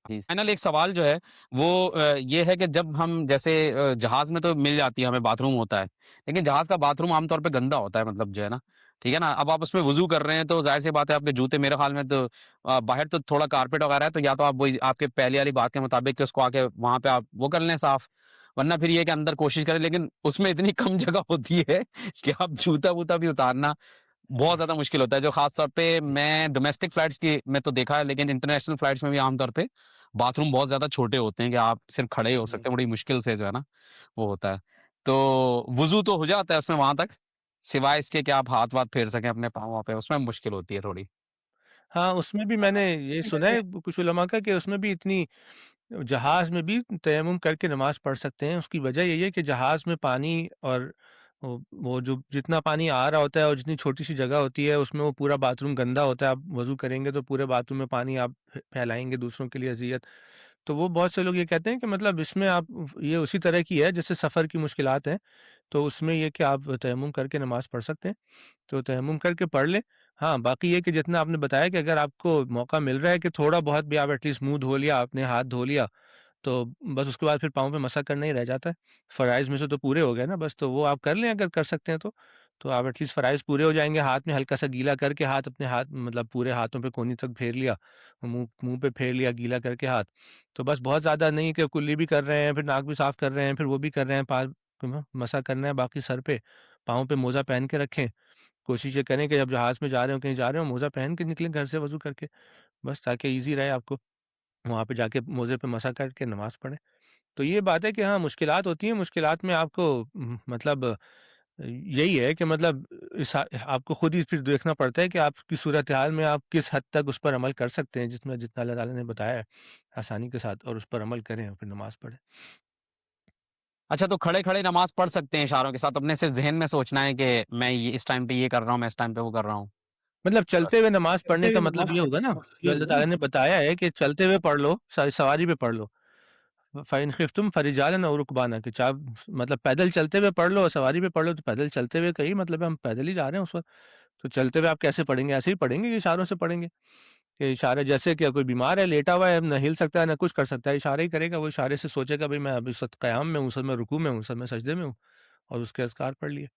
جی final ایک سوال جو ہے وہ یہ ہے کہ جب ہم جیسے جہاز میں تو مل جاتی ہے ہمیں باتھ روم ہوتا ہے، لیکن جہاز کا باتھ روم عام طور پہ گندا ہوتا ہے، مطلب جو ہے نا، ٹھیک ہے نا، اب آپ اس میں وضو کر رہے ہیں تو ظاہر سی بات ہے آپ کے جوتے، میرے خیال میں تو باہر تو تھوڑا کارپیٹ وغیرہ ہے، تو یا تو آپ وہی آپ کے پہلے والی بات کے مطابق کہ اس کو آ کے وہاں پہ آپ وہ کر لیں صاف، ورنہ پھر یہ کہ اندر کوشش کریں، لیکن اس میں اتنی کم جگہ ہوتی ہے کہ آپ جوتا ووتا بھی اتارنا بہت زیادہ مشکل ہوتا ہے، جو خاص طور پہ میں ڈومیسٹک فلائٹس کی میں تو دیکھا ہے، لیکن انٹرنیشنل فلائٹس میں بھی عام طور پہ باتھ روم بہت زیادہ چھوٹے ہوتے ہیں کہ آپ صرف کھڑے ہی ہو جی سکتے ہیں، بڑی مشکل سے جو ہے نا وہ ہوتا ہے، تو وضو تو ہو جاتا ہے اس میں وہاں تک، سوائے اس کے کہ آپ ہاتھ واتھ پھیر سکیں اپنے پاؤں پہ، اس میں مشکل ہوتی ہے تھوڑی۔ ہاں، اس میں بھی میں نے یہ سنا ہے کچھ علماء کا کہ اس میں بھی اتنی جہاز میں بھی تیمم کر کے نماز پڑھ سکتے ہیں۔ اس کی وجہ یہی ہے کہ جہاز میں پانی اور وہ جو جتنا پانی آ رہا ہوتا ہے اور جتنی چھوٹی سی جگہ ہوتی ہے اس میں وہ پورا باتھ روم گندا ہوتا ہے، آپ وضو کریں گے تو پورے باتھ روم میں پانی آپ پھیلائیں گے دوسروں کے لیے اذیت۔ تو وہ بہت سے لوگ یہ کہتے ہیں کہ مطلب اس میں آپ یہ اسی طرح کی ہے جیسے سفر کی مشکلات ہیں، تو اس میں یہ کہ آپ تیمم کر کے نماز پڑھ سکتے ہیں، تو تیمم کر کے پڑھ لیں۔ ہاں، باقی یہ کہ جتنا آپ نے بتایا کہ اگر آپ کو موقع مل رہا ہے کہ تھوڑا بہت بھی آپ ایٹ لیسٹ منہ دھو لیا، اپنے ہاتھ دھو لیا، تو بس اس کے بعد پھر پاؤں پہ مسح کرنا ہی رہ جاتا ہے۔ فرائض میں سے تو پورے ہو گئے نا، بس تو وہ آپ کر لیں اگر کر سکتے ہیں تو آپ ایٹ لیسٹ فرائض پورے ہو جائیں گے۔ ہاتھ میں ہلکا سا گیلا کر کے اپنے ہاتھ مطلب پورے ہاتھوں پہ کونی تک پھیر لیا، منہ پہ پھیر لیا گیلا کر کے ہاتھ، تو بس بہت زیادہ نہیں کہ کلی بھی کر رہے ہیں، پھر ناک بھی صاف کر رہے ہیں، پھر وہ بھی کر رہے ہیں، پاؤں مسح کرنا ہے، باقی سر پہ پاؤں پہ موزہ پہن کے رکھیں۔ کوشش یہ کریں کہ جب جہاز میں جا رہے ہو کہیں جا رہے ہو موزہ پہن کے نکلیں گھر سے وضو کر کے، بس تاکہ ایزی رہے آپ کو وہاں پہ جا کے موزے پہ مسح کر کے نماز پڑھیں۔ تو یہ بات ہے کہ ہاں مشکلات ہوتی ہیں، مشکلات میں آپ کو مطلب یہی ہے کہ مطلب آپ کو خود ہی پھر دیکھنا پڑتا ہے کہ آپ کی صورتحال میں آپ کس حد تک اس پر عمل کر سکتے ہیں، جس میں جتنا اللہ تعالیٰ نے بتایا ہے آسانی کے ساتھ، اور اس پر عمل کریں اور پھر نماز پڑھیں۔ اچھا تو کھڑے کھڑے نماز پڑھ سکتے ہیں اشاروں کے ساتھ، اپنے صرف ذہن میں سوچنا ہے کہ میں یہ اس ٹائم پہ یہ کر رہا ہوں، میں اس ٹائم پہ وہ کر رہا ہوں؟ مطلب چلتے ہوئے نماز پڑھنے کا مطلب یہ ہوگا نا، جو اللہ تعالیٰ نے بتایا ہے کہ چلتے ہوئے پڑھ لو، سواری پہ پڑھ لو، فَإِنْ خِفْتُمْ فَرِجَالًا أَوْ رُكْبَانًا، کہ چاپ مطلب پیدل چلتے ہوئے پڑھ لو اور سواری پہ پڑھ لو، تو پیدل چلتے ہوئے کہی مطلب ہے ہم پیدل ہی جا رہے ہیں اس وقت، تو چلتے ہوئے آپ کیسے پڑھیں گے؟ ایسے ہی پڑھیں گے کہ اشاروں سے پڑھیں گے، کہ اشارے جیسے کہ کوئی بیمار ہے لیٹا ہوا ہے، نہ ہل سکتا ہے نہ کچھ کر سکتا ہے، اشارے ہی کرے گا، وہ اشارے سے سوچے گا بھائی میں اب اس وقت قیام میں ہوں، میں رکوع میں ہوں، میں سجدے میں ہوں، اور اس کے اذکار پڑھ لیے۔